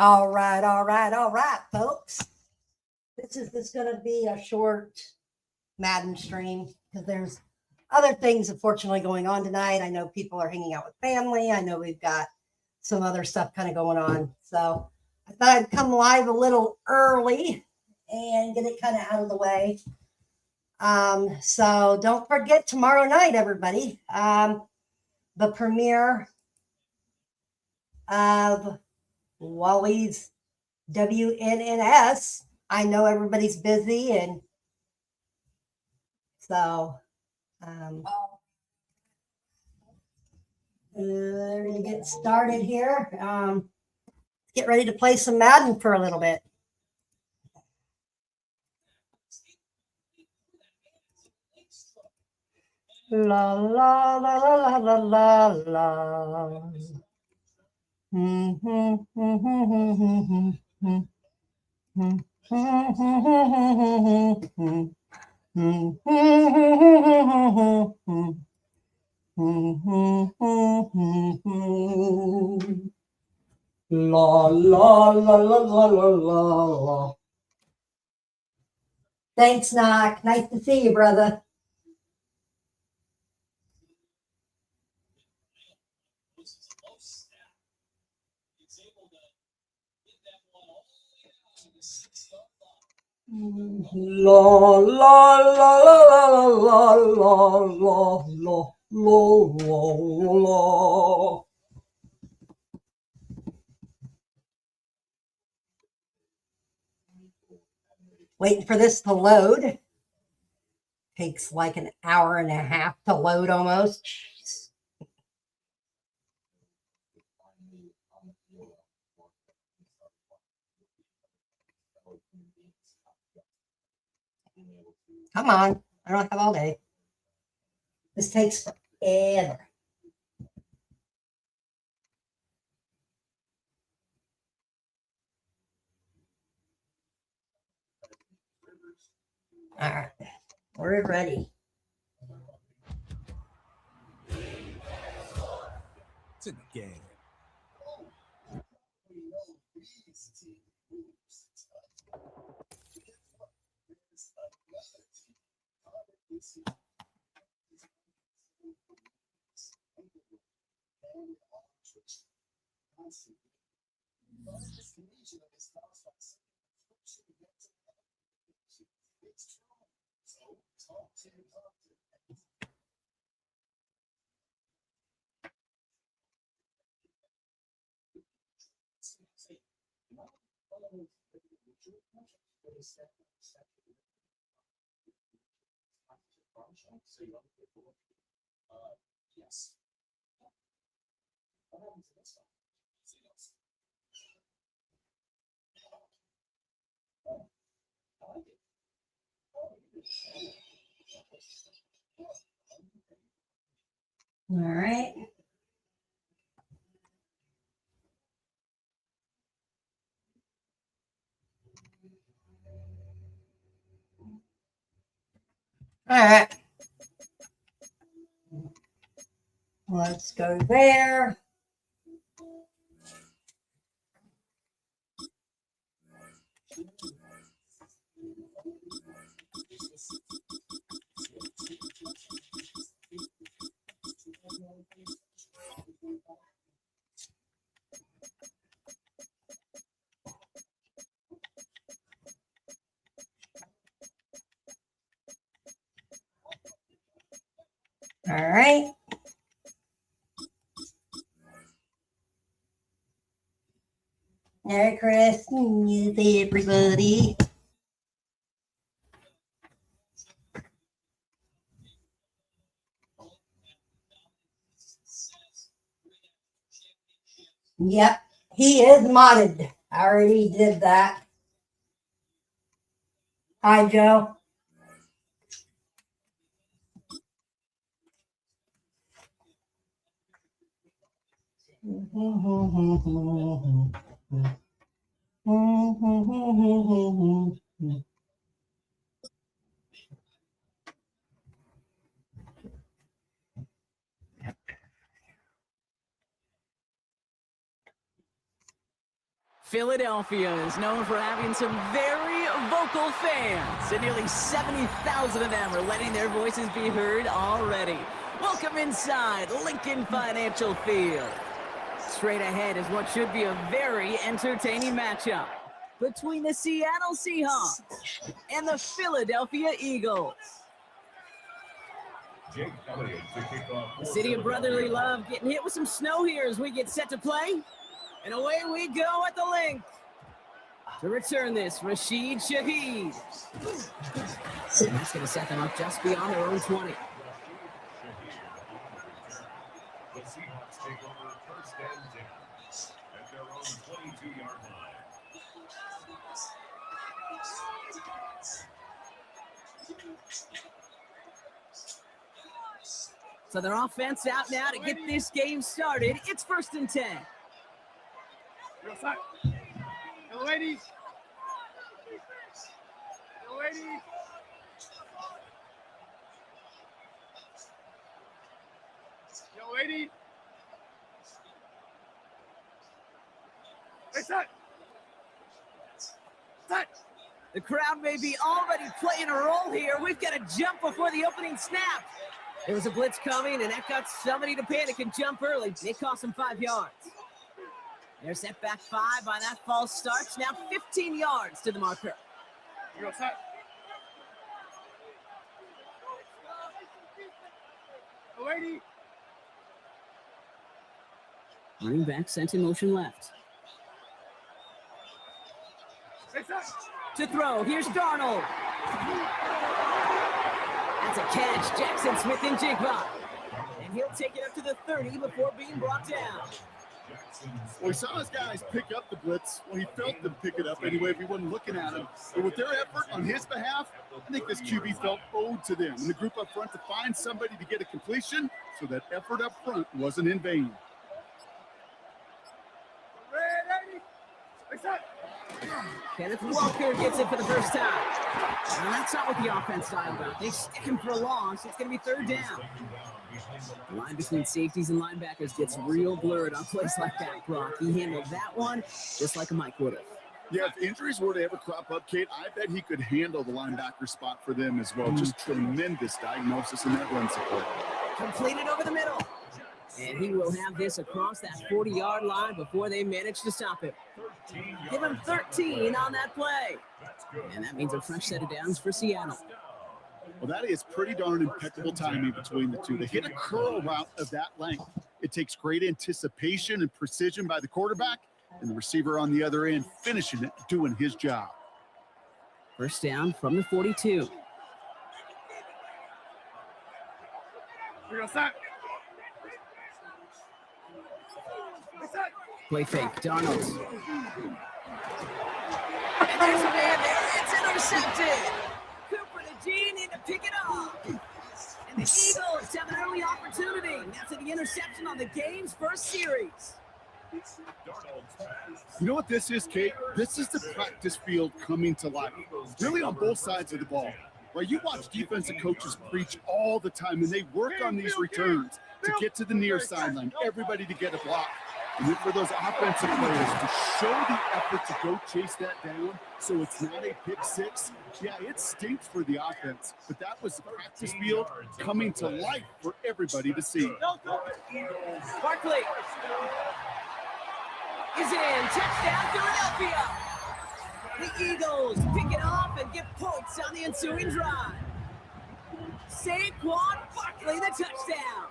All right, folks. This is going to be a short Madden stream because there's other things, unfortunately, going on tonight. I know people are hanging out with family. I know we've got some other stuff kind of going on. So I thought I'd come live a little early and get it kind of out of the way. So don't forget tomorrow night, everybody. The premiere of Wally's WNNS. I know everybody's busy, and so we're going to get started here. Let's get ready to play some Madden for a little bit. La la la la la la la. La la la la la la la. Thanks, Knock. Nice to see you, brother. La la la la la la la la la la la. Waiting for this to load. Takes like an hour and a half to load almost. Jeez. Come on. I don't have all day. This takes forever. All right. We're ready. It's a game. Yes. All right. All right. Let's go there. All right. Merry Christmas, everybody. Yep, he is modded. I already did that. Hi, Joe. Philadelphia is known for having some very vocal fans, and nearly 70,000 of them are letting their voices be heard already. Welcome inside Lincoln Financial Field. Straight ahead is what should be a very entertaining matchup between the Seattle Seahawks and the Philadelphia Eagles. The city of brotherly love getting hit with some snow here as we get set to play. And away we go at the link. To return this, Rashid Shaheed. And that's going to set them up just beyond their own 20. The Seahawks take over first and 10 at their own 22-yard line. So their offense out now to get this game started. It's first and 10. Yo, ladies. Yo, ladies. Yo, lady. Hey, set. Set. The crowd may be already playing a role here. We've got to jump before the opening snap. There was a blitz coming, and that got somebody to panic and jump early. It cost them 5 yards. They're set back 5 by that false start. Now 15 yards to the marker. You go, set. Yo, lady. Running back sent in motion left. Hey, set. To throw, here's Darnold. That's a catch, Jackson Smith-Njigba. And he'll take it up to the 30 before being brought down. Well, he saw his guys pick up the blitz. Well, he felt them pick it up anyway if he wasn't looking at him. But with their effort on his behalf, I think this QB felt owed to them and the group up front to find somebody to get a completion, so that effort up front wasn't in vain. Ready. Hey, set. Kenneth Walker gets it for the first time. And that's not what the offense style about. They stick him for a long, so it's going to be third down. The line between safeties and linebackers gets real blurred on plays like that, Brock. He handled that one just like a Mike would have. Yeah, if injuries were to ever crop up, Kate, I bet he could handle the linebacker spot for them as well. Just tremendous diagnosis in that run support. Completed over the middle. And he will have this across that 40-yard line before they manage to stop him. Give him 13 on that play. And that means a fresh set of downs for Seattle. Well, that is pretty darn impeccable timing between the two. They hit a curl route of that length. It takes great anticipation and precision by the quarterback, and the receiver on the other end finishing it, doing his job. First down from the 42. You go, set. Hey, set. Play fake, Darnold. And there's a man there. It's intercepted. Cooper to Gene in to pick it up. And the Eagles have an early opportunity. That's the interception on the game's first series. You know what this is, Kate? This is the practice field coming to life, really on both sides of the ball. Right? You watch defensive coaches preach all the time, and they work on these returns to get to the near sideline, everybody to get a block. And then for those offensive players to show the effort to go chase that down so it's not a pick six, yeah, it stinks for the offense. But that was the practice field coming to life for everybody to see. Barkley is in. Touchdown, Philadelphia. The Eagles pick it off and get points on the ensuing drive. Saquon Barkley, the touchdown.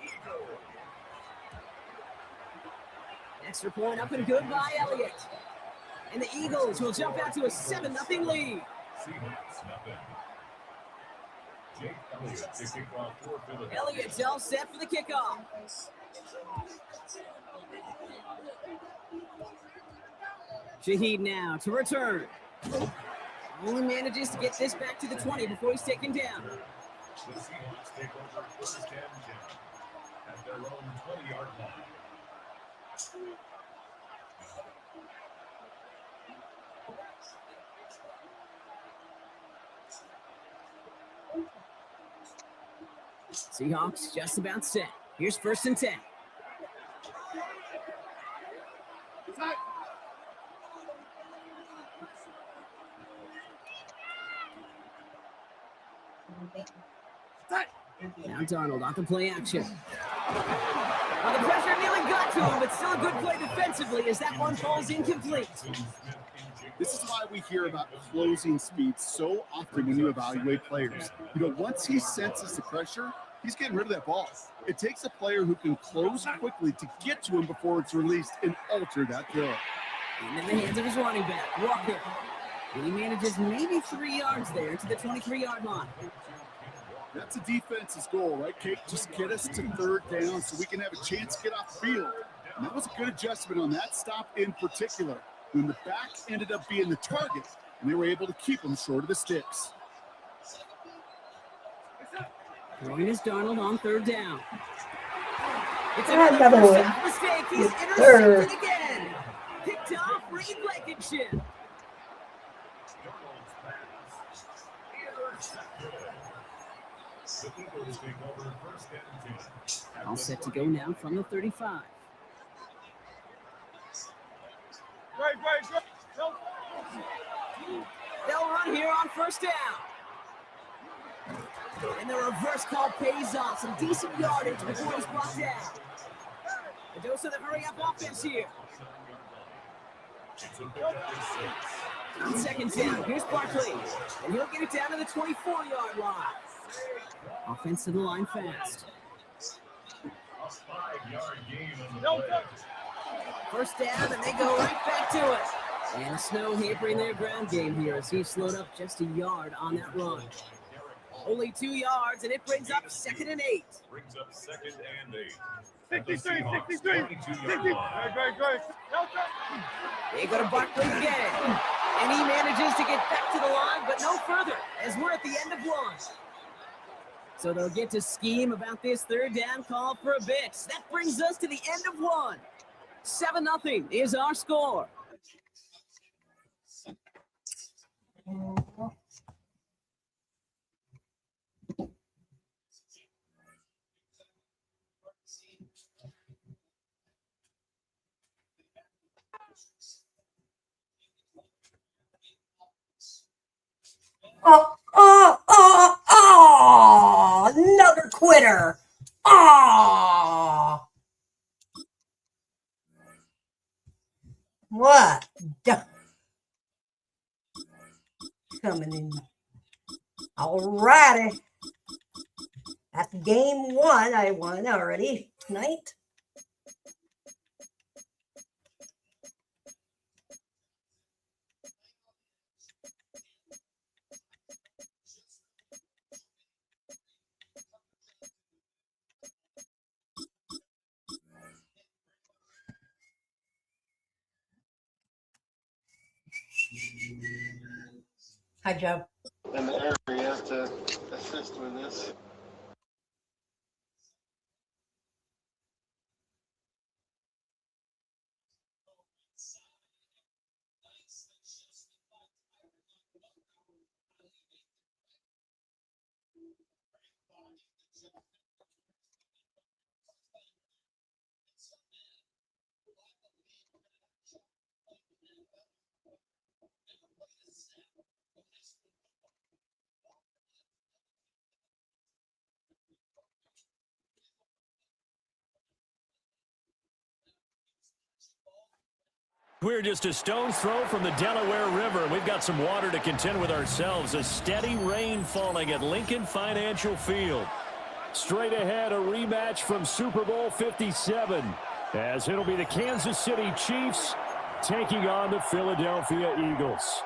Extra point up and good by Elliott. And the Eagles will jump out to a 7-0 lead. Elliott's all set for the kickoff. Shaheed now to return. Only manages to get this back to the 20 before he's taken down. The Seahawks take over first and 10 at their own 20-yard line. Seahawks just about set. Here's first and 10. Now Darnold off the play action. Well, the pressure nearly got to him, but still a good play defensively as that one falls incomplete. This is why we hear about closing speed so often when you evaluate players. You know, once he senses the pressure, he's getting rid of that ball. It takes a player who can close quickly to get to him before it's released and alter that throw. And in the hands of his running back, Walker. And he manages maybe 3 yards there to the 23-yard line. That's a defense's goal, right, Kate? Just get us to third down so we can have a chance to get off the field. And that was a good adjustment on that stop in particular, when the back ended up being the target, and they were able to keep him short of the sticks. Throwing his Darnold on third down. It's Another one. mistake. He's Third. intercepted again. Picked off Reed Blankenship. Darnold's pass. Intercepted. The Eagles take over first and 10. All set to go now from the 35. Great. No. They'll run here on first down. And the reverse call pays off. Some decent yardage before he's brought down. A dose of the hurry-up offense here. On second down, here's Barkley. And he'll get it down to the 24-yard line. Offense to the line fast. A 5-yard gain on the play. First down, and they go right back to it. And Snow hampering their ground game here as he slowed up just a yard on that run. Only 2 yards, and it brings up 2nd and 8. Brings up 2nd and 8. 63. Great. They go to Barkley again. And he manages to get back to the line, but no further, as we're at the end of one. So they'll get to scheme about this third down call for a bit. That brings us to the end of one. 7-0 is our score. Another quitter. What? Coming in. All righty. That's game 1. I won already tonight. Hi, Joe. In the area to assist with this. We're just a stone's throw from the Delaware River. We've got some water to contend with ourselves. A steady rain falling at Lincoln Financial Field. Straight ahead, a rematch from Super Bowl 57, as it'll be the Kansas City Chiefs taking on the Philadelphia Eagles.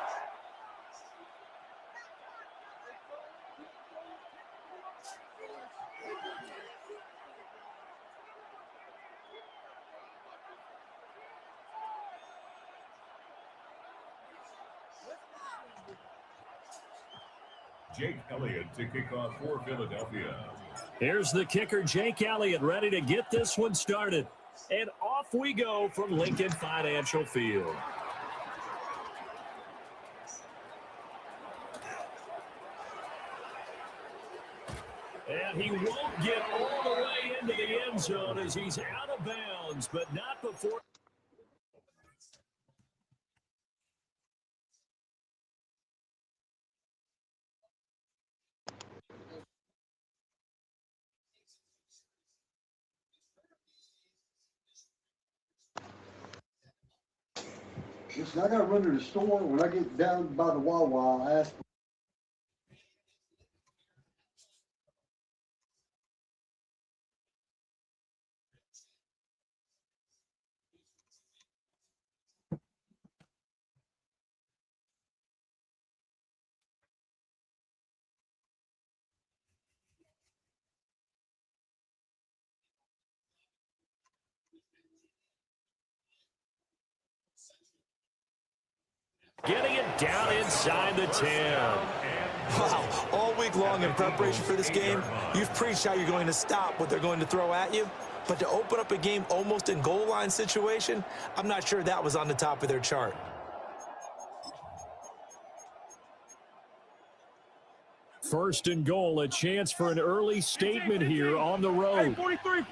Jake Elliott to kick off for Philadelphia. Here's the kicker, Jake Elliott, ready to get this one started. And off we go from Lincoln Financial Field. And he won't get all the way into the end zone as he's out of bounds, but not before. Listen, I gotta run to the store. When I get down by the Wawa, I ask. Getting it down inside the 10. Wow, all week long in preparation for this game, you've preached how you're going to stop what they're going to throw at you. But to open up a game almost in goal line situation, I'm not sure that was on the top of their chart. First and goal, a chance for an early statement here on the road. 43,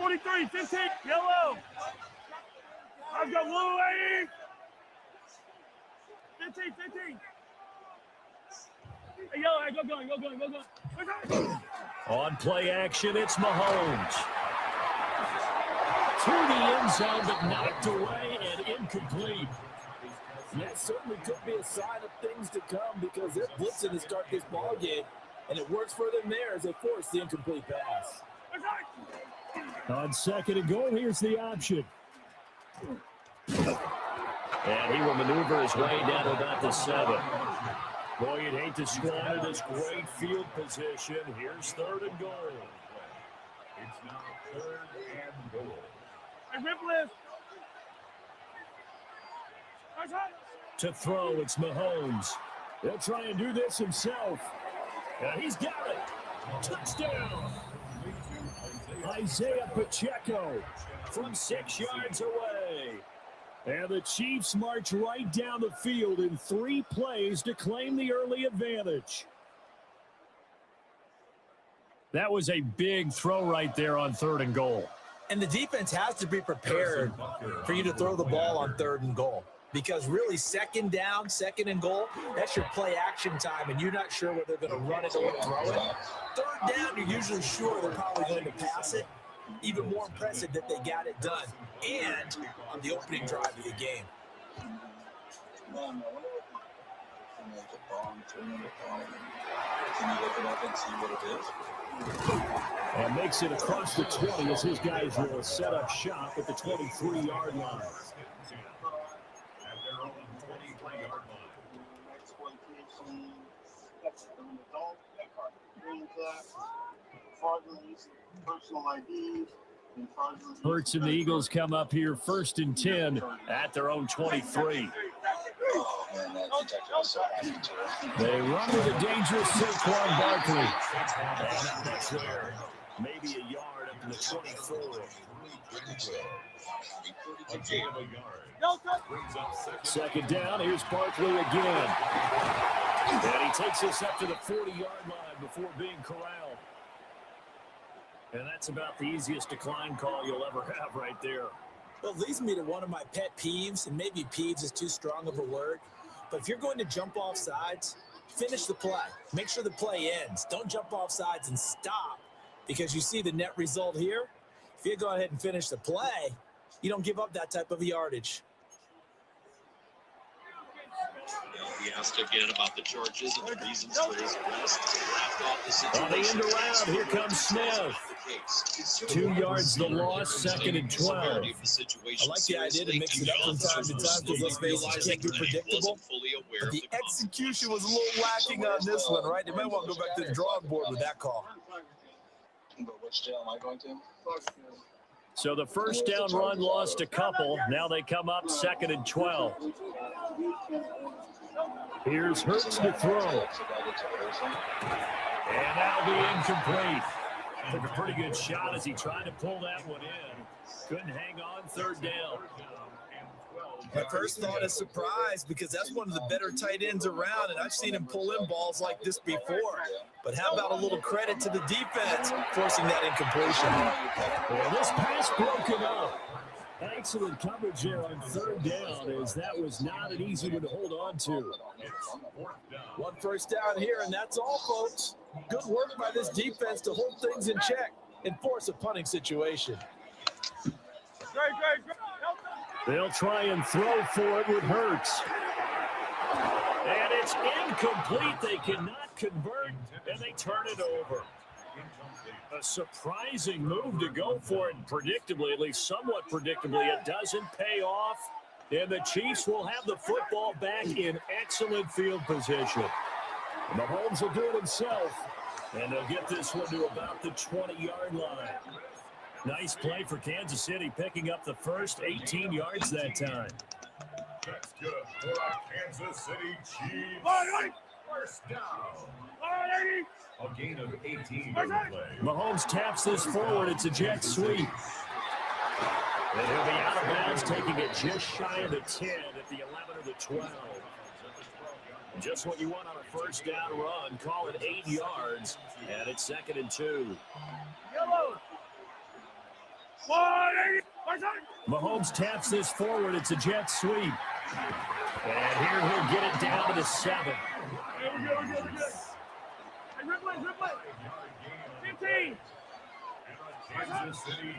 15, yellow. I've got blue, 15. Hey, yellow, go going. On play action, it's Mahomes. To the end zone, but knocked away and incomplete. That certainly could be a sign of things to come because they're blitzing to start this ball game, and it works for them there as they force the incomplete pass. On second and goal, here's the option. And he will maneuver his way down to about the 7. Boy, you'd hate to squander this great field position. Here's third and goal. It's now third and goal. Hey, rip lift. To throw, it's Mahomes. He'll try and do this himself. And he's got it. Touchdown. Isaiah Pacheco from 6 yards away. And the Chiefs march right down the field in 3 plays to claim the early advantage. That was a big throw right there on third and goal. And the defense has to be prepared for you to throw the ball on third and goal. Because really, second down, second and goal, that's your play action time, and you're not sure whether they're going to run it or throw it. Third down, you're usually sure they're probably going to pass it. Even more impressive that they got it done, and on the opening drive of the game. And makes it across the 20 as his guys will set up shop at the 23-yard line. Personal IDs. Hurts and the Eagles come up here first and 10 at their own 23. Oh, man, that detective was so happy too. They run with a dangerous Saquon Barkley. And that's there. Maybe a yard up to the 24. Second down, here's Barkley again. And he takes us up to the 40-yard line before being corralled. And that's about the easiest decline call you'll ever have right there. Well, it leads me to one of my pet peeves, and maybe peeves is too strong of a word, but if you're going to jump off sides, finish the play. Make sure the play ends. Don't jump off sides and stop because you see the net result here. If you go ahead and finish the play, you don't give up that type of yardage. He asked again about the charges and the reasons for his arrest. On the end around, here comes Smith. 2 yards the loss, second and 12. I like the idea to mix it up from time to time because let's face it, can't be predictable. But the execution was a little lacking on this one, right? They might want to go back to the drawing board with that call. But which jail am I going to? So the first down run lost a couple. Now they come up second and 12. Here's Hurts to throw. And that'll be incomplete. Took a pretty good shot as he tried to pull that one in. Couldn't hang on third down. My first thought is surprise because that's one of the better tight ends around, and I've seen him pull in balls like this before. But how about a little credit to the defense forcing that incompletion? Well, this pass broken up. Excellent coverage there on third down as that was not an easy one to hold on to. One first down here, and that's all, folks. Good work by this defense to hold things in check and force a punting situation. They'll try and throw for it with Hurts. And it's incomplete. They cannot convert, and they turn it over. A surprising move to go for it, predictably, at least somewhat predictably. It doesn't pay off, and the Chiefs will have the football back in excellent field position. Mahomes will do it himself, and they'll get this one to about the 20-yard line. Nice play for Kansas City, picking up the first 18 yards that time. That's good for Kansas City Chiefs. First down. A gain of 18 on the play. Mahomes taps this forward. It's a jet sweep. And he'll be out of bounds, taking it just shy of the 10 at the 11 or the 12. Just what you want on a first down run. Call it 8 yards, and it's 2nd and 2. Mahomes taps this forward. It's a jet sweep. And here he'll get it down to the 7.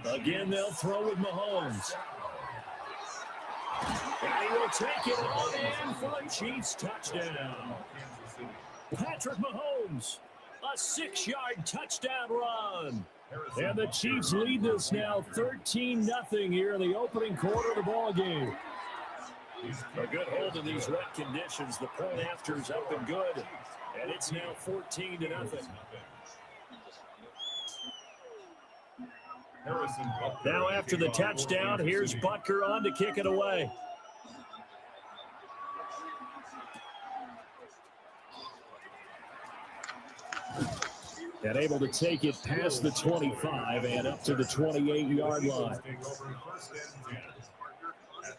Again, they'll throw with Mahomes. And he will take it all in for a Chiefs touchdown. Patrick Mahomes, a 6-yard touchdown run. And the Chiefs lead this now 13-0 here in the opening quarter of the ball game. A good hold in these wet conditions. The point after is up and good. And it's now 14-0. Now after the touchdown, here's Butker on to kick it away. And able to take it past the 25 and up to the 28-yard line.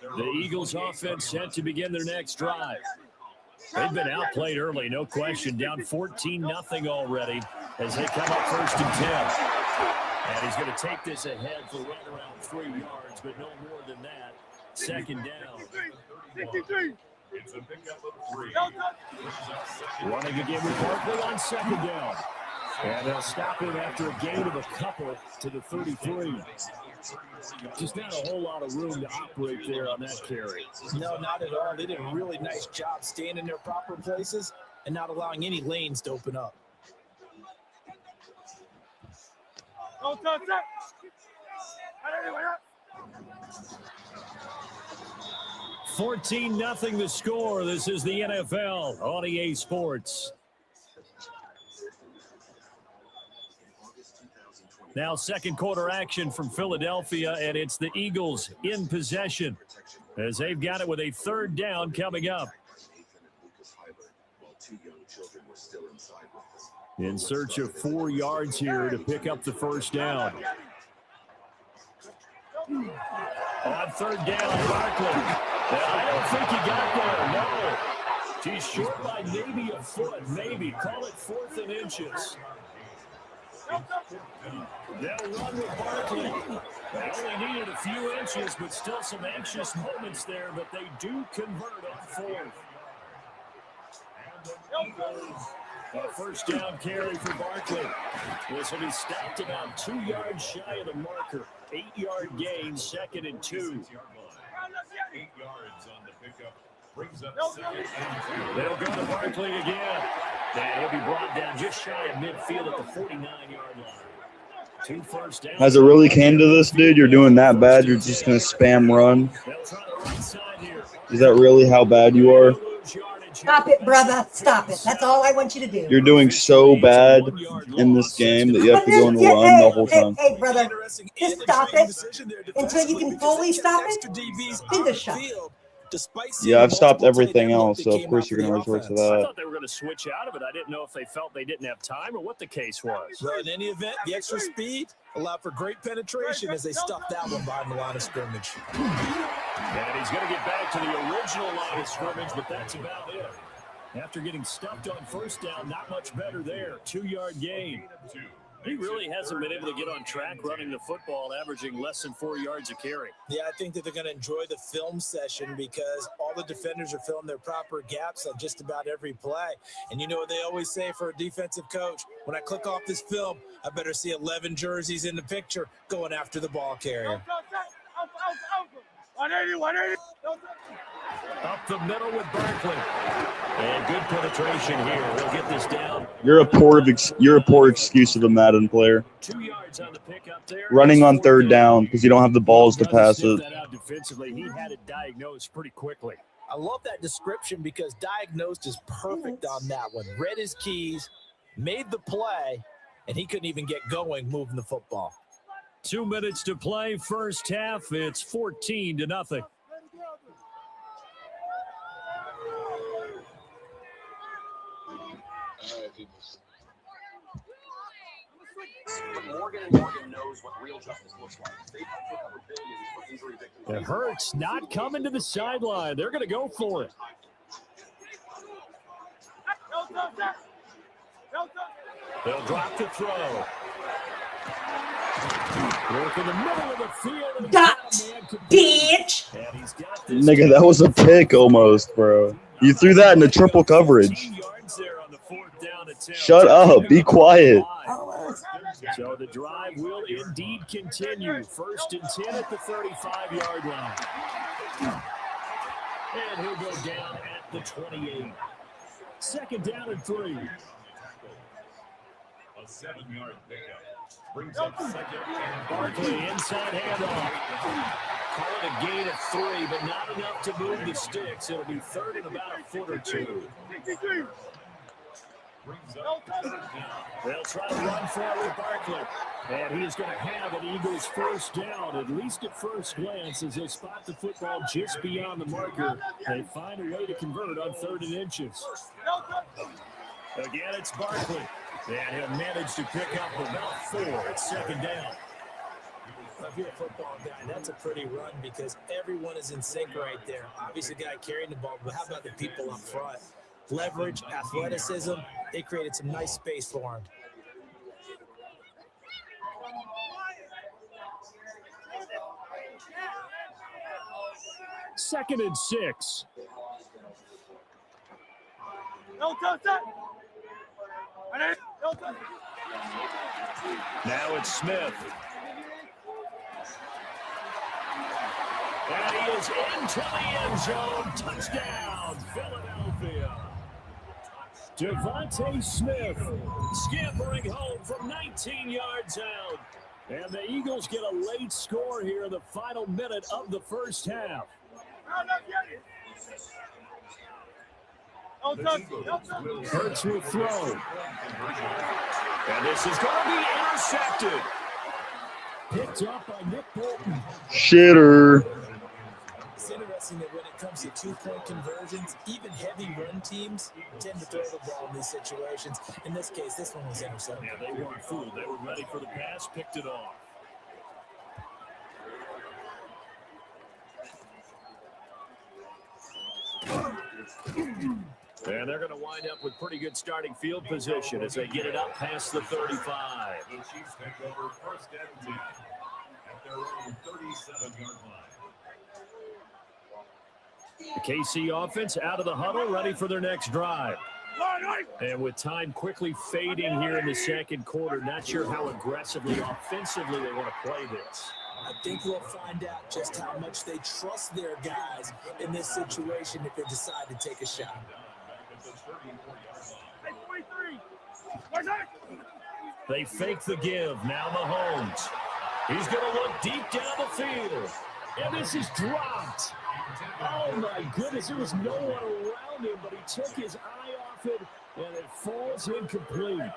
The Eagles offense set to begin their next drive. They've been outplayed early, no question. Down 14-0 already as they come up 1st and 10. And he's going to take this ahead for right around 3 yards, but no more than that. 2nd down. It's a pickup of 3. Running again with Barkley on 2nd down. And they'll stop him after a gain of a couple to the 33. Just not a whole lot of room to operate there on that carry. No, not at all. They did a really nice job staying in their proper places and not allowing any lanes to open up. 14-0 the score. This is the NFL on EA Sports. Now 2nd quarter action from Philadelphia, and it's the Eagles in possession as they've got it with a 3rd down coming up. In search of 4 yards here to pick up the 1st down. On 3rd down, Barkley. I don't think he got there, no. He's short by maybe a foot, maybe. Call it 4th and inches. They'll run with Barkley. They only needed a few inches, but still some anxious moments there, but they do convert on 4th. A 1st down carry for Barkley. This will be stopped about 2 yards shy of the marker. 8-yard gain, 2nd and 2. 8 yards on the pickup. Brings up 2nd and 2. They'll go to Barkley again. And he'll be brought down just shy of midfield at the 49-yard line. 2 first downs. Has it really came to this, dude? You're doing that bad? You're just going to spam run? Is that really how bad you are? Stop it, brother. Stop it. That's all I want you to do. You're doing so bad in this game that you have to go on the run the whole time. Hey, brother. Just stop it until you can fully stop it. Then just shut. Yeah, I've stopped everything else, so of course you're going to resort to I that. thought they were going to switch out of it. I didn't know if they felt they didn't have time or what the case was. Well, in any event, the extra speed allowed for great penetration as they stuffed that one behind the line of scrimmage. And he's going to get back to the original line of scrimmage, but that's about it. After getting stuffed on 1st down, not much better there. 2-yard gain. He really hasn't been able to get on track running the football, averaging less than 4 yards a carry. Yeah, I think that they're going to enjoy the film session because all the defenders are filling their proper gaps on just about every play. And you know what they always say for a defensive coach? When I click off this film, I better see 11 jerseys in the picture going after the ball carrier. 180, 180. Up the middle with Barkley. And good penetration here. We'll get this down. You're a poor excuse of a Madden player. 2 yards on the pickup there. Running on third down because you don't have the balls to pass it. That out defensively. He had it diagnosed pretty quickly. I love that description because diagnosed is perfect on that one. Read his keys, made the play, and he couldn't even get going moving the football. 2 minutes to play. First half. It's 14-0. Morgan & Morgan knows what real justice looks like. They've recovered billions for injury victims. It hurts not coming to the sideline. They're going to go for it. They'll drop the throw. Work in the middle of the field. Bitch. Nigga, that was a pick almost, bro. You threw that into triple coverage. Shut up. Be quiet. So the drive will indeed continue. 1st and 10 at the 35-yard line. And he'll go down at the 28. 2nd down and 3. A 7-yard pickup brings up 2nd and Barkley inside handoff. Call it a gain of 3, but not enough to move the sticks. It'll be 3rd and about a foot or 2. They'll try to run for it with Barkley. And he's going to have an Eagles 1st down, at least at first glance, as they spot the football just beyond the marker. They find a way to convert on 3rd and inches. Again, it's Barkley. And he'll manage to pick up about 4 at 2nd down. If you're a football guy, that's a pretty run because everyone is in sync right there. Obviously, the guy carrying the ball, but how about the people up front? Leverage, athleticism, they created some nice space for him. Second and 6. Now it's Smith. And he is into the end zone. Touchdown, Philadelphia. Devontae Smith scampering home from 19 yards out. And the Eagles get a late score here in the final minute of the first half. Hurts will throw. And this is going to be intercepted. Picked up by Nick Bolton. Shitter. It's interesting that when it comes to 2-point conversions, even heavy run teams tend to throw the ball in these situations. In this case, this one was intercepted. Yeah, they weren't fooled. They were ready for the pass, picked it off. And they're going to wind up with pretty good starting field position as they get it up past the 35. the Chiefs take over 1st and 10 at their own 37-yard line. The KC offense out of the huddle, ready for their next drive. And with time quickly fading here in the 2nd quarter, not sure how aggressively, offensively they want to play this. I think we'll find out just how much they trust their guys in this situation if they decide to take a shot. They fake the give. Now Mahomes. He's going to look deep down the field. And this is dropped. Oh, my goodness. There was no one around him, but he took his eye off it, and it falls incomplete.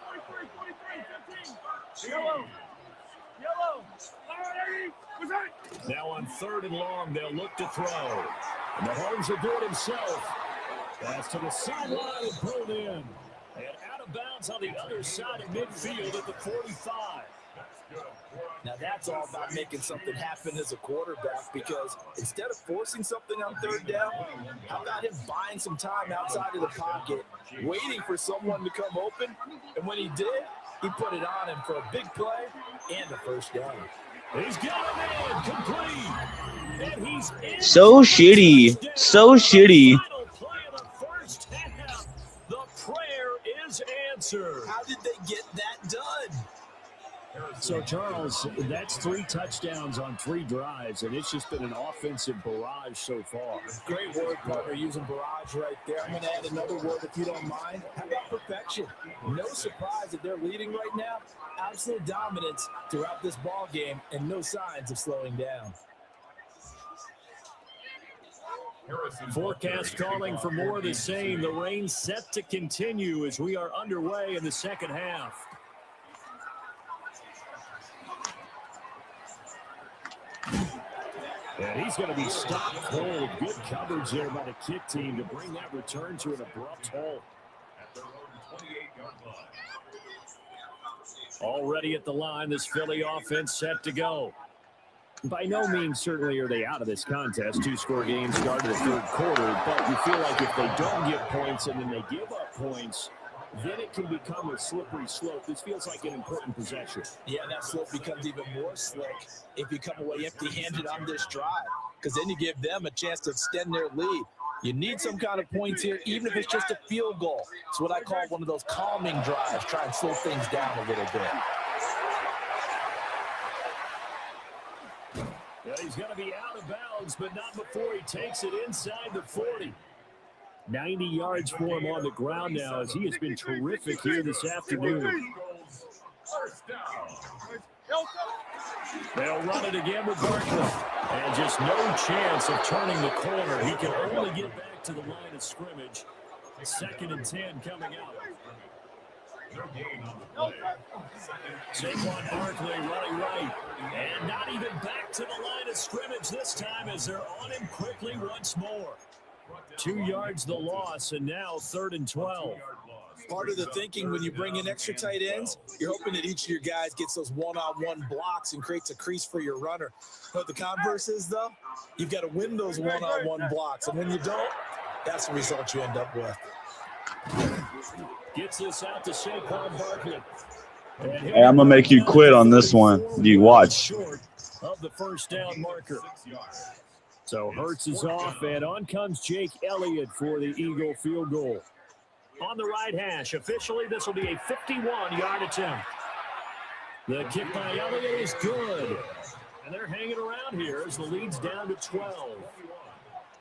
Now on 3rd and long, they'll look to throw. And Mahomes will do it himself. Pass to the sideline and pulled in. And out of bounds on the other side of midfield at the 45. Now that's all about making something happen as a quarterback, because instead of forcing something on 3rd down, how about him buying some time outside of the pocket, waiting for someone to come open, and when he did, he put it on him for a big play and a 1st down. He's got a man complete, and he's in. So shitty. So shitty. Final play of the first half. The prayer is answered. How did they get that done? So, Charles, that's 3 touchdowns on 3 drives, and it's just been an offensive barrage so far. Great word, partner, using barrage right there. I'm going to add another word, if you don't mind. How about perfection? No surprise that they're leading right now. Absolute dominance throughout this ball game, and no signs of slowing down. Forecast calling for more of the same. The rain set to continue as we are underway in the second half. And he's going to be stopped cold. Good coverage there by the kick team to bring that return to an abrupt halt. Already at the line, this Philly offense set to go. By no means certainly are they out of this contest. 2-score games started the third quarter, but you feel like if they don't get points and then they give up points, then it can become a slippery slope. This feels like an important possession. Yeah, that slope becomes even more slick if you come away empty-handed on this drive, because then you give them a chance to extend their lead. You need some kind of points here, even if it's just a field goal. It's what I call one of those calming drives, try and slow things down a little bit. Yeah, he's going to be out of bounds, but not before he takes it inside the 40. 90 yards for him on the ground now, as he has been terrific here this afternoon. They'll run it again with Barkley. And just no chance of turning the corner. He can only get back to the line of scrimmage. 2nd and 10 coming out. Saquon Barkley running right. And not even back to the line of scrimmage this time as they're on him quickly once more. 2 yards the loss, and now 3rd and 12. Part of the thinking when you bring in extra tight ends, you're hoping that each of your guys gets those one-on-one blocks and creates a crease for your runner. But the converse is, though, you've got to win those one-on-one blocks. And when you don't, that's the result you end up with. Gets this out to Saquon Barkley. Hey, I'm going to make you quit on this one. You watch. Short of the first down marker. So Hurts is off, and on comes Jake Elliott for the Eagle field goal. On the right hash, officially this will be a 51-yard attempt. The kick by Elliott is good. And they're hanging around here as the lead's down to 12.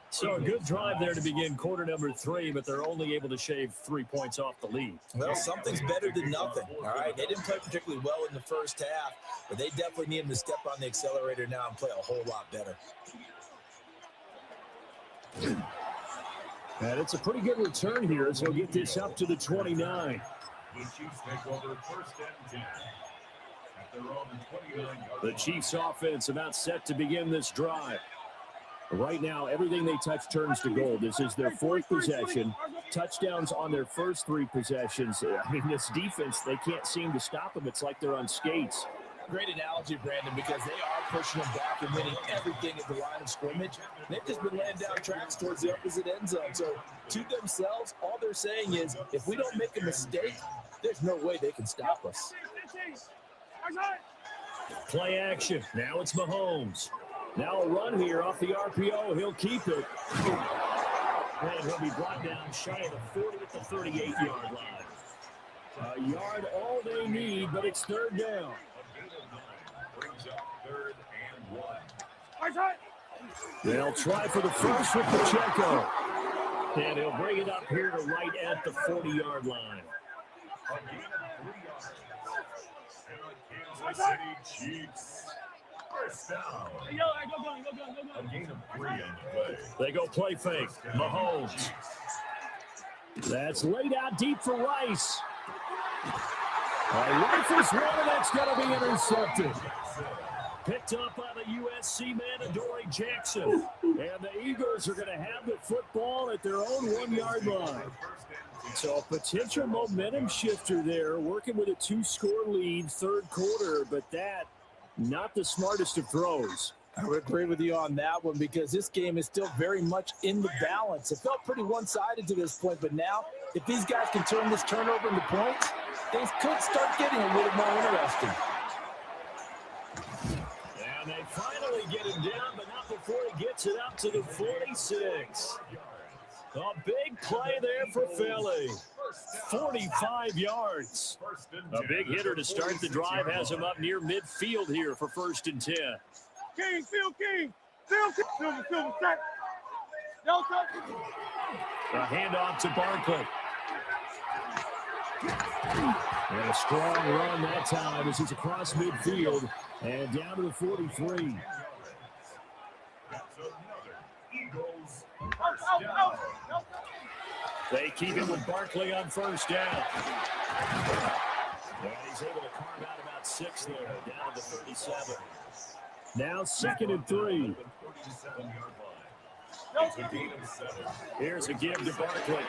So a good drive there to begin quarter number 3, but they're only able to shave 3 points off the lead. Well, something's better than nothing, all right? They didn't play particularly well in the first half, but they definitely need them to step on the accelerator now and play a whole lot better. And it's a pretty good return here, so we'll get this up to the 29. The Chiefs offense about set to begin this drive. Right now, everything they touch turns to gold. This is their 4th possession. Touchdowns on their first 3 possessions. I mean, this defense, they can't seem to stop them. It's like they're on skates. Great analogy, Brandon, because they are pushing them back and winning everything at the line of scrimmage. They've just been laying down tracks towards the opposite end zone. So to themselves, all they're saying is, if we don't make a mistake, there's no way they can stop us. Play action. Now it's Mahomes. Now a run here off the RPO. He'll keep it. And he'll be brought down shy of the 40 at the 38-yard line. A yard all they need, but it's 3rd down. They'll try for the first with Pacheco. And he'll bring it up here to right at the 40-yard line. They go play fake. Mahomes. That's laid out deep for Rice. Rifles one, that's going to be intercepted. Picked up by the USC man, Adoree Jackson. And the Eagles are going to have the football at their own 1-yard line. So a potential momentum shifter there, working with a 2-score lead, 3rd quarter, but that not the smartest of throws. I would agree with you on that one because this game is still very much in the balance. It felt pretty one-sided to this point, but now if these guys can turn this turnover into points, things could start getting a little more interesting. And they finally get him down, but not before he gets it up to the 46. A big play there for Philly. 45 yards. A big hitter to start the drive has him up near midfield here for 1st and 10. King, Silver, set. Delta. A handoff to Barkley. And a strong run that time as he's across midfield and down to the 43. They keep it with Barkley on 1st down. And he's able to carve out about 6 there, down to the 37. Now 2nd and 3. Here's a give to Barkley.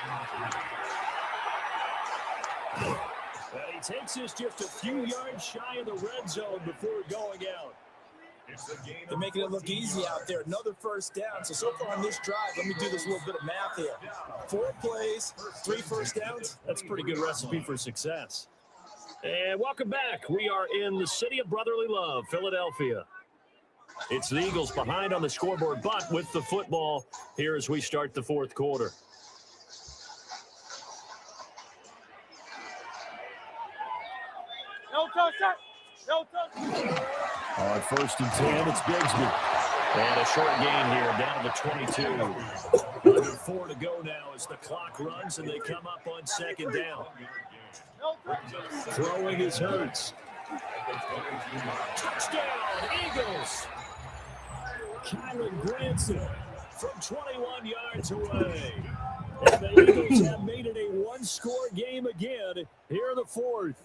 And he takes this just a few yards shy of the red zone before going out. They're making it look easy out there. Another 1st down. So far on this drive, let me do this little bit of math here. 4 plays, 3 1st downs. That's a pretty good recipe for success. And welcome back. We are in the city of brotherly love, Philadelphia. It's the Eagles behind on the scoreboard, but with the football here as we start the 4th quarter. On 1st and 10, it's Bigsby. And a short gain here, down to the 22. Under 4 to go now as the clock runs and they come up on 2nd down. Throwing is Hurts. Touchdown, Eagles! Kylan Granson from 21 yards away. And the Eagles have made it a 1-score game again here in the 4th.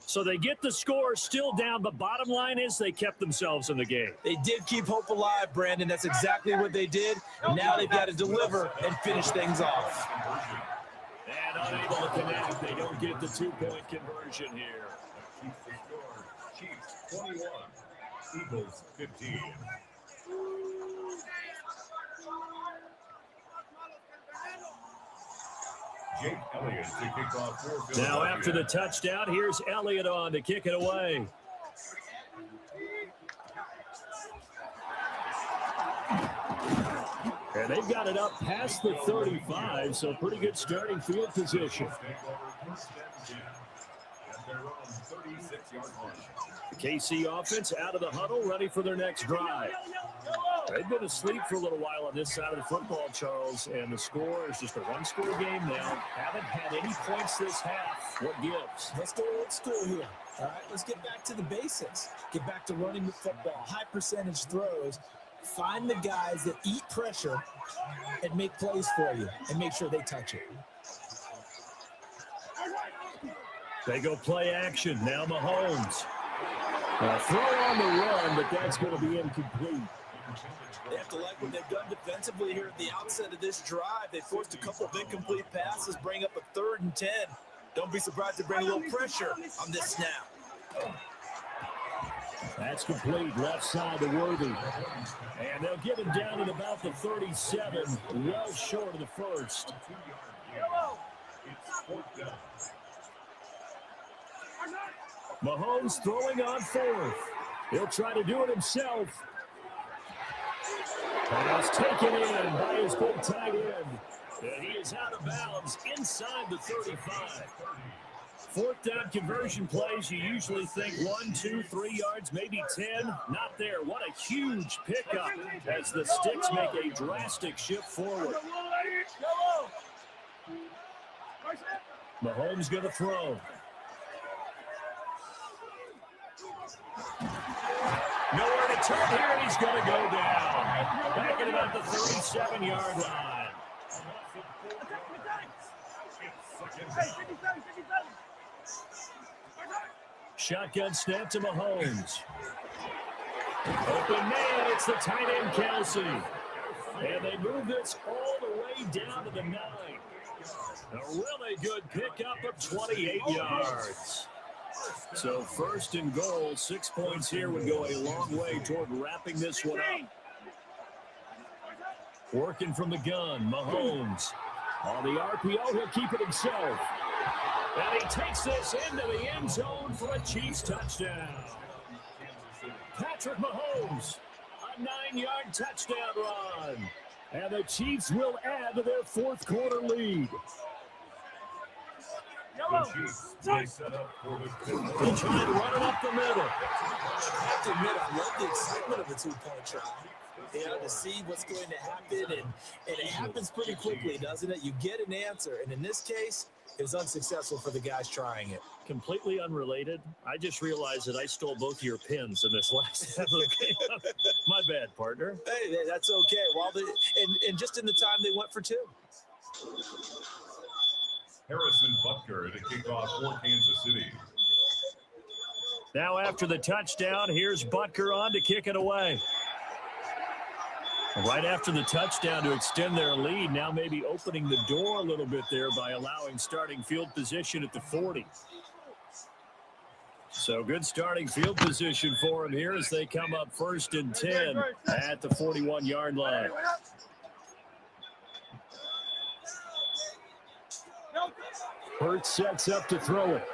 So they get the score still down, but bottom line is they kept themselves in the game. They did keep hope alive, Brandon. That's exactly what they did. Now they've got to deliver and finish things off. And unable to connect. They don't get the 2-point conversion here. Chiefs 21, Eagles 15. Jake Elliott to kick off for Philadelphia. Now after the touchdown, here's Elliott on to kick it away. And they've got it up past the 35, so pretty good starting field position. The KC offense out of the huddle, ready for their next drive. They've been asleep for a little while on this side of the football, Charles, and the score is just a 1-score game now. Haven't had any points this half. What gives? Let's go old school here. All right, let's get back to the basics. Get back to running the football, high percentage throws. Find the guys that eat pressure and make plays for you and make sure they touch it. They go play action. Now Mahomes. Throw on the run, but that's going to be incomplete. They have to like what they've done defensively here at the outset of this drive. They forced a couple of incomplete passes, bring up a 3rd and 10. Don't be surprised to bring a little pressure on this snap. That's complete, left side to Worthy. And they'll get him down at about the 37, well short of the 1st. Mahomes throwing on 4th. He'll try to do it himself. Pass taken in by his big tight end. And he is out of bounds inside the 35. 4th down conversion plays, you usually think 1, 2, 3 yards, maybe 10. Not there. What a huge pickup as the Sticks make a drastic shift forward. Mahomes going to throw. Nowhere to turn here, and he's going to go down. Back at about the 37-yard line. Shotgun snap to Mahomes. Open man, it's the tight end Kelsey. And they move this all the way down to the 9. A really good pickup of 28 yards. So 1st and goal, 6 points here would go a long way toward wrapping this one up. Working from the gun, Mahomes. On the RPO, he'll keep it himself. And he takes this into the end zone for a Chiefs touchdown. Patrick Mahomes, a 9-yard touchdown run. And the Chiefs will add to their fourth quarter lead. The Chiefs will set up for the fifth. They try to run it up the middle. I have to admit, I love the excitement of the two-point try. You know, to see what's going to happen, and it happens pretty quickly, doesn't it? You get an answer, and in this case, it was unsuccessful for the guys trying it. Completely unrelated. I just realized that I stole both of your pins in this last half of the game. My bad, partner. Hey, that's okay. Well, and just in the time they went for two. Harrison Butker to kick off for Kansas City. Now after the touchdown, here's Butker on to kick it away. Right after the touchdown to extend their lead, now maybe opening the door a little bit there by allowing starting field position at the 40. So good starting field position for them here as they come up 1st and 10 at the 41-yard line. Hurts sets up to throw it.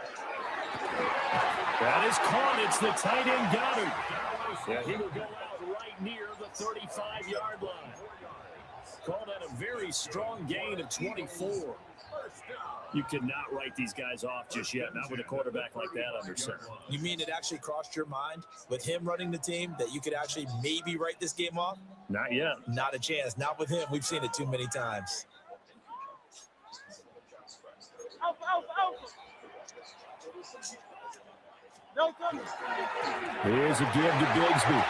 That is caught. It's the tight end Goddard. Yeah, he will go out right near the 35-yard line. Called out a very strong gain of 24. You cannot write these guys off just yet, not with a quarterback like that under center. You mean it actually crossed your mind with him running the team that you could actually maybe write this game off? Not yet. Not a chance. Not with him. We've seen it too many times. Here's a give to Bigsby.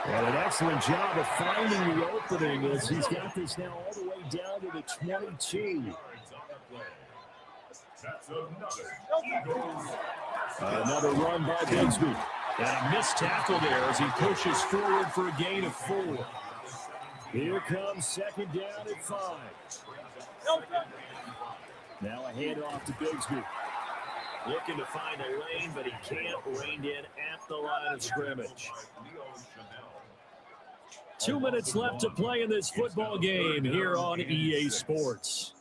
And an excellent job of finding the opening as he's got this now all the way down to the 22. Another run by Bigsby. And a missed tackle there as he pushes forward for a gain of 4. Here comes 2nd down at 5. Now a handoff to Bigsby. Looking to find a lane, but he can't. Reined in at the line of scrimmage. 2 minutes left to play in this football game here on EA Sports.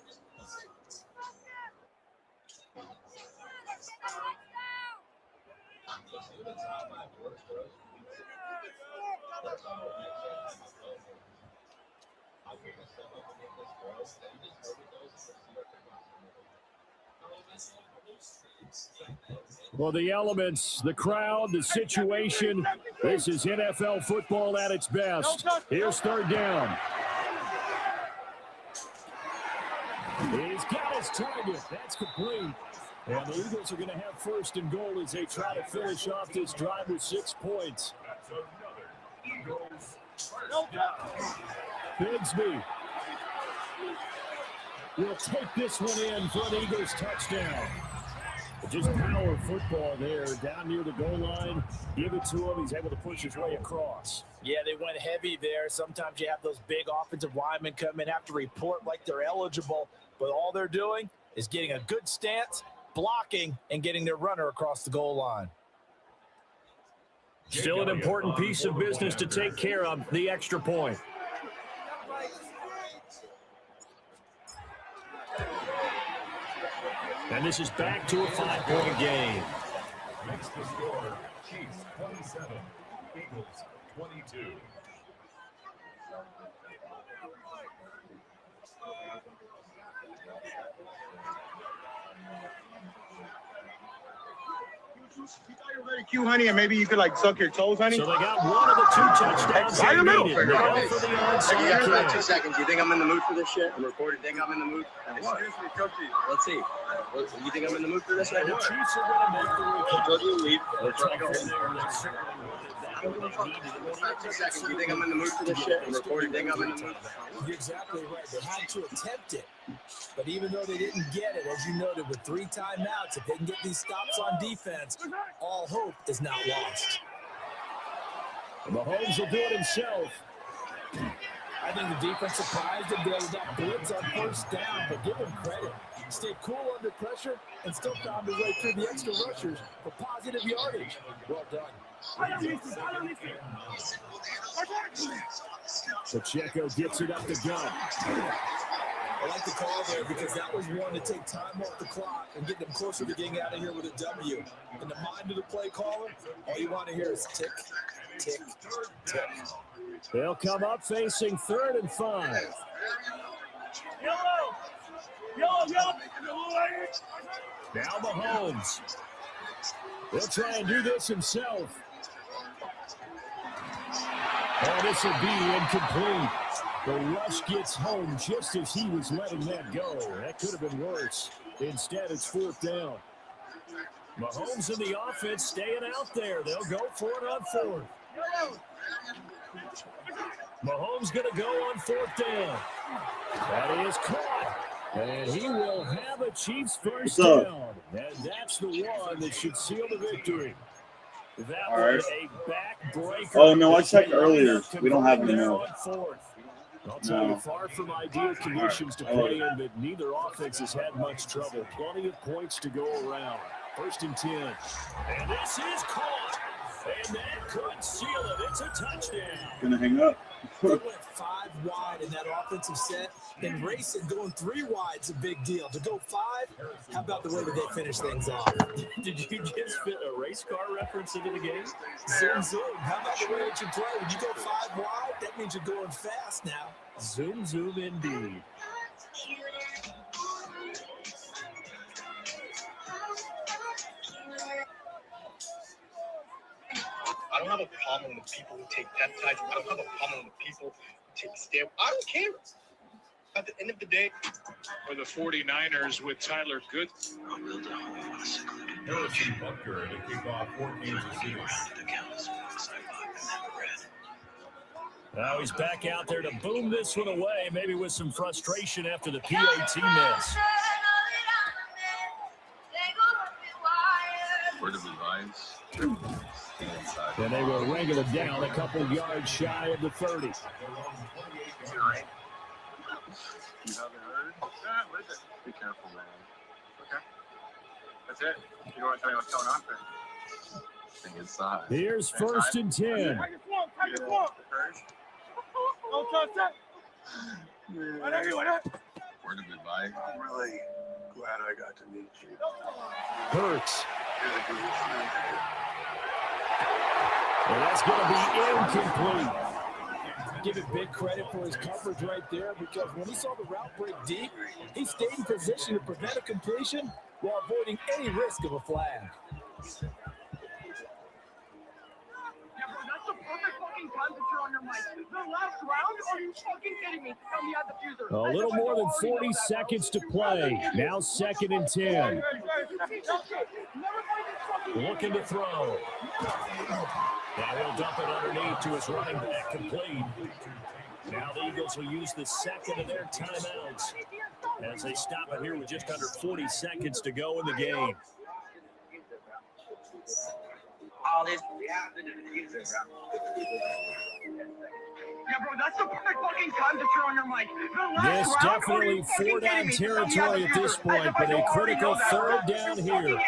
Well, the elements, the crowd, the situation, this is NFL football at its best. Here's 3rd down. He's got his target. That's complete. And the Eagles are going to have 1st and goal as they try to finish off this drive with 6 points. Bigsby will take this one in for an Eagles touchdown. Just power football there, down near the goal line. Give it to him. He's able to push his way across. Yeah, they went heavy there. Sometimes you have those big offensive linemen come in, have to report like they're eligible, but all they're doing is getting a good stance, blocking, and getting their runner across the goal line. Still an important piece of business to take care of, the extra point. And this is back to a 5-point game. Makes the score Chiefs 27, Eagles 22. Q, honey, and maybe you could like suck your toes, honey. So they got one of the 2 touchdowns they needed. Now for the onside Like kick. 2 seconds. You think I'm in the mood for this shit? I'm recording. Think I'm in the mood? Let's see. You think I'm in the mood for this right The now? Chiefs are going to make the recap. Told you to leave. Let's try from there. They certainly wanted that when they needed it. 2 seconds. You think I'm in the mood for this shit? I'm recording. Think I'm in the mood? You're exactly right. They had to attempt it. But even though they didn't get it, as you noted, with 3 timeouts, if they can get these stops on defense, all hope is not lost. Mahomes will do it himself. I think the defense surprised him there with that blitz on 1st down, but give him credit. Stayed cool under pressure and still found his way through the extra rushers for positive yardage. Well done. Pacheco gets it up the gut. I like the call there because that was one to take time off the clock and get them closer to getting out of here with a W. In the mind of the play caller, all you want to hear is tick, tick, tick. They'll come up facing 3rd and 5. Now Mahomes. He'll try and do this himself. Oh, this will be incomplete. The rush gets home just as he was letting that go. That could have been worse. Instead, it's 4th down. Mahomes and the offense staying out there. They'll go for it on 4th. Mahomes going to go on 4th down. That is caught. And he will have a Chiefs first down. And that's the one that should seal the victory. That was a backbreaker. Oh, no, I checked earlier. We don't have any milk. I'll tell you, far from ideal conditions to play in, but neither offense has had much trouble. Plenty of points to go around. 1st and 10. And this is caught. And that could seal it. It's a touchdown. Gonna hang up. They went 5 wide in that offensive set. And racing going 3 wide is a big deal. To go 5, how about the way that they finish things off? Did you just fit a race car reference into the game? Zoom, zoom. How about the way that you play? When you go 5 wide, that means you're going fast now. Zoom, zoom indeed. I don't have a problem with people who take peptides. I don't have a problem with people who take steroids. I don't care. At the end of the day, for the 49ers with Tyler Good. Harrison Butker to kick off 14 to 6. Now he's back out there to boom this one away, maybe with some frustration after the PAT miss. Where did we rise? And they will wrangle it down a couple yards shy of the 30. you haven't heard? What is it? Be careful, man. Okay. That's it. You don't want to tell me what's going on there? Think inside. Here's 1st and 10. Don't touch that. Where did we buy? I'm really glad I got to meet you. Hurts. And that's going to be incomplete. Give it big credit for his coverage right there because when he saw the route break deep, he stayed in position to prevent a completion while avoiding any risk of a flag. A little more than 40 seconds to play. Now 2nd and 10. Looking to throw. Now he'll dump it underneath to his running back, complete. Now the Eagles will use the second of their timeouts as they stop it here with just under 40 seconds to go in the game. Yeah, bro, that's the perfect fucking time to turn on your mic. This definitely 4-down territory at this point, but a critical 3rd down here. What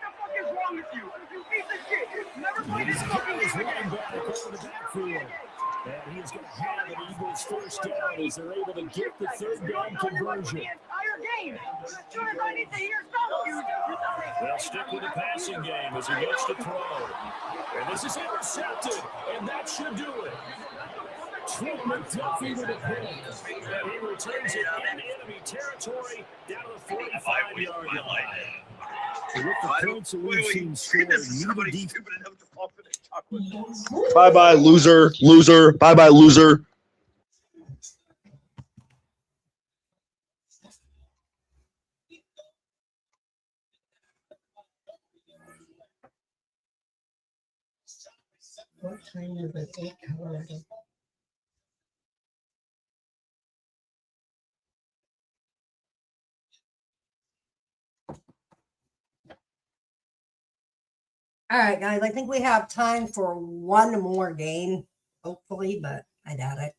the fuck is wrong with you? You piece of shit. Never played this fucking game running back over the backfield. And he is going to have an Eagles first down as they're able to get the 3rd down conversion. They'll stick with the passing game as he gets to throw. And this is intercepted, and that should do it. Trent McDuffie with a pick. And he returns it in enemy territory down to the 45-yard line. So with the points that we've seen scored, Bye-bye, loser. Loser. Bye-bye, loser. What time is it? 8 already. All right, guys, I think we have time for one more game, hopefully, but I doubt it.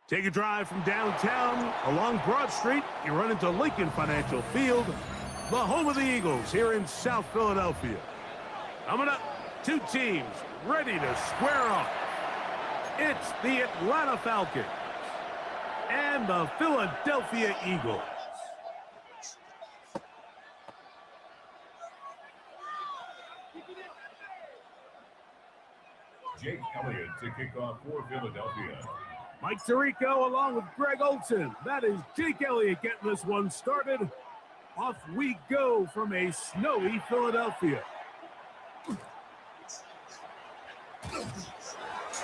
Take a drive from downtown along Broad Street. You run into Lincoln Financial Field, the home of the Eagles here in South Philadelphia. Coming up, two teams ready to square off. It's the Atlanta Falcons and the Philadelphia Eagles. Jake Elliott to kick off for Philadelphia. Mike Tirico along with Greg Olson. That is Jake Elliott getting this one started. Off we go from a snowy Philadelphia. Oh,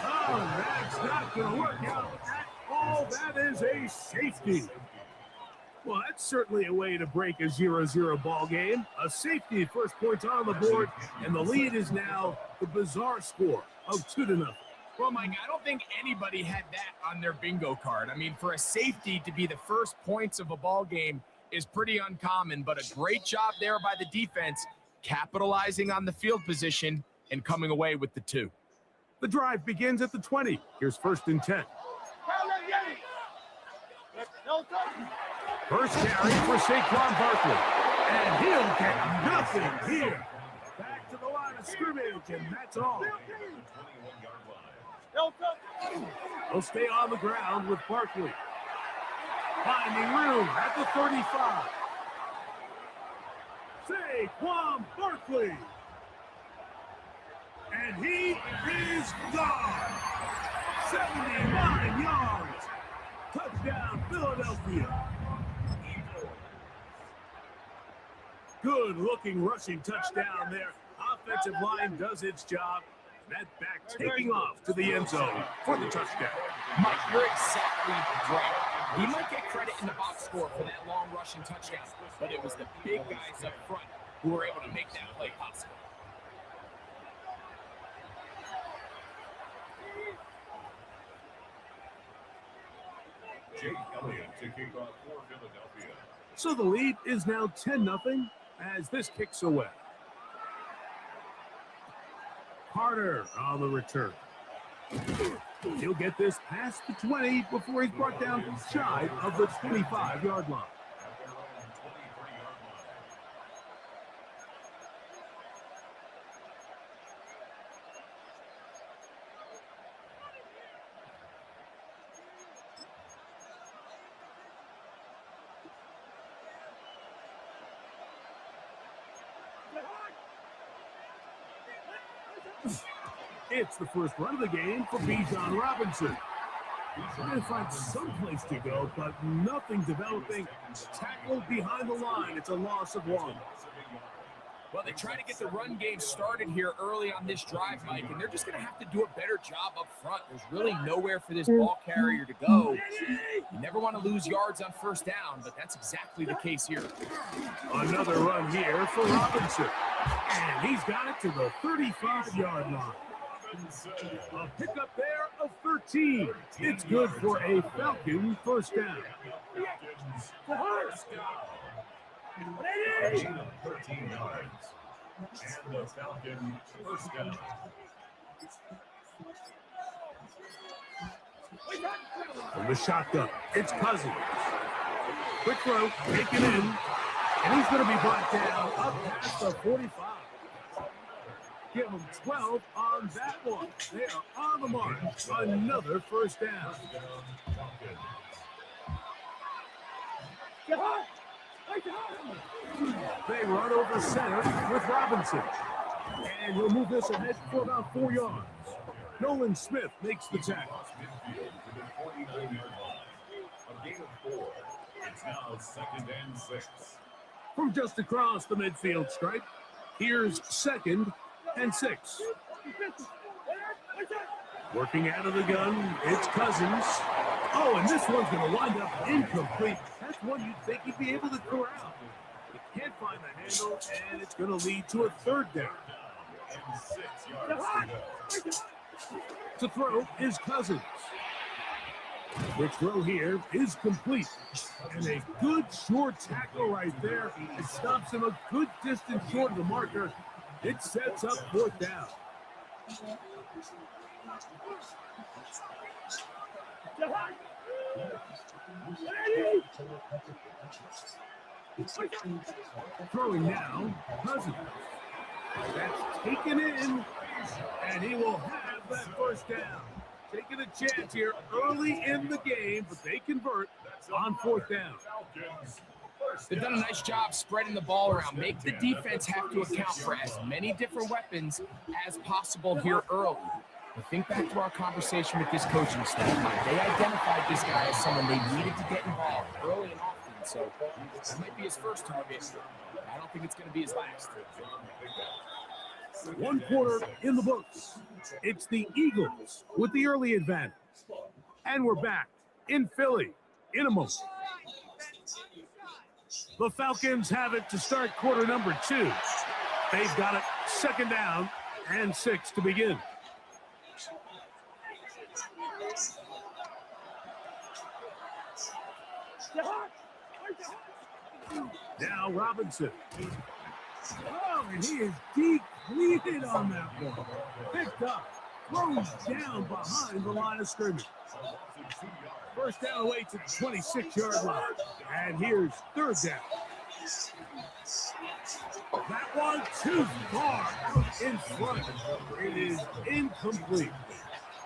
that's not going to work out at all. That is a safety. Well, that's certainly a way to break a 0-0 ball game. A safety, first points on the board, and the lead is now the bizarre score of 2-0. Well, Mike, I don't think anybody had that on their bingo card. I mean, for a safety to be the first points of a ball game is pretty uncommon, but a great job there by the defense, capitalizing on the field position and coming away with the 2. The drive begins at the 20. Here's 1st and 10. First carry for Saquon Barkley, and he'll get nothing here. Back to the line of scrimmage, and that's all. He'll stay on the ground with Barkley. Finding room at the 35. Saquon Barkley. And he is gone. 79 yards. Touchdown, Philadelphia. Good-looking rushing touchdown there. Offensive line does its job. That back taking off to the end zone for the touchdown. Mike, you're exactly right. He might get credit in the box score for that long rushing touchdown, but it was the big guys up front who were able to make that play possible. Jake Elliott to kick off for Philadelphia. So the lead is now 10-0 as this kicks away. Carter on the return. He'll get this past the 20 before he's brought down shy of the 25-yard line. It's the first run of the game for Bijan Robinson. Trying to find some place to go, but nothing developing. Tackled behind the line. It's a loss of 1. Well, they try to get the run game started here early on this drive, Mike, and they're just going to have to do a better job up front. There's really nowhere for this ball carrier to go. You never want to lose yards on first down, but that's exactly the case here. Another run here for Robinson. And he's got it to the 35-yard line. A pickup there of 13. It's good for a Falcon first down. First down. 13 yards. And the Falcon first down. From the shotgun, it's Cousins. Quick throw, take it in. And he's going to be brought down up past the 45. Give them 12 on that one. They are on the mark. Another first down. They run over center with Robinson. And he'll move this ahead for about 4 yards. Nolan Smith makes the tackle. A gain of 4. It's now 2nd and 6. from just across the midfield stripe. Here's 2nd and 6. Working out of the gun, it's Cousins. Oh, and this one's going to wind up incomplete. That's one you'd think he'd be able to corral. He can't find the handle, and it's going to lead to a 3rd down. To throw is Cousins. The throw here is complete. And a good short tackle right there. It stops him a good distance short of the marker. It sets up 4th down. Throwing now, Cousins. That's taken in, and he will have that 1st down. Taking a chance here early in the game, but they convert on 4th down. They've done a nice job spreading the ball around. Make the defense have to account for as many different weapons as possible here early. But think back to our conversation with this coaching staff. They identified this guy as someone they needed to get involved early and often. So that might be his first target. I don't think it's going to be his last. 1 quarter in the books. It's the Eagles with the early advantage. And we're back in Philly in a moment. The Falcons have it to start quarter number 2. They've got it 2nd down and 6 to begin. Now Robinson. Oh, and he is depleted on that one. Picked up, thrown down behind the line of scrimmage. 1st down away to the 26-yard line. And here's 3rd down. That one too far out in front. It is incomplete.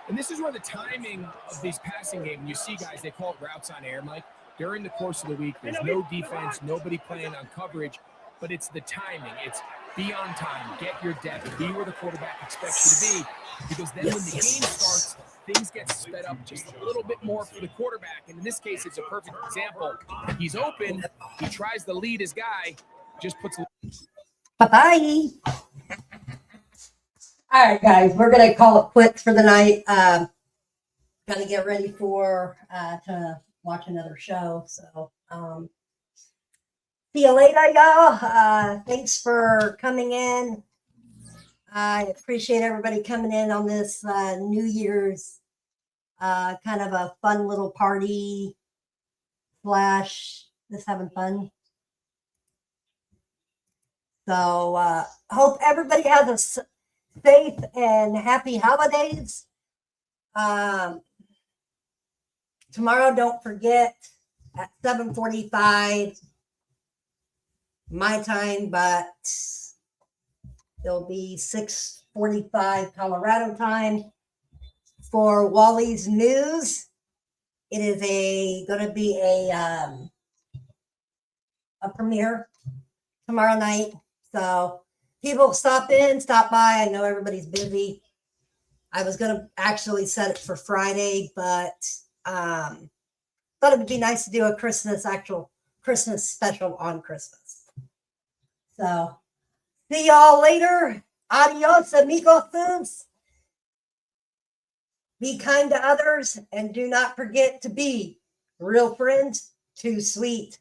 And this is where the timing of these passing games, you see guys, they call it routes on air, Mike. During the course of the week, there's no defense, nobody playing on coverage, but it's the timing. It's be on time, get your depth, be where the quarterback expects you to be, because then when the game starts, things get sped up just a little bit more for the quarterback. And in this case, it's a perfect example. He's open, he tries to lead his guy, just puts... Bye-bye. All right, guys, we're going to call it quits for the night. Got to get ready for to watch another show. So see you later, y'all. Thanks for coming in. I appreciate everybody coming in on this New Year's kind of a fun little party / just having fun. So hope everybody has a safe and happy holidays. Tomorrow, don't forget, at 7:45 my time, but it'll be 6:45 Colorado time for Wally's News. It is going to be a premiere tomorrow night. So people stop by. I know everybody's busy. I was going to actually set it for Friday, but thought it would be nice to do a actual Christmas special on Christmas. So see y'all later. Adios, amigos. Be kind to others and do not forget to be real friends too sweet.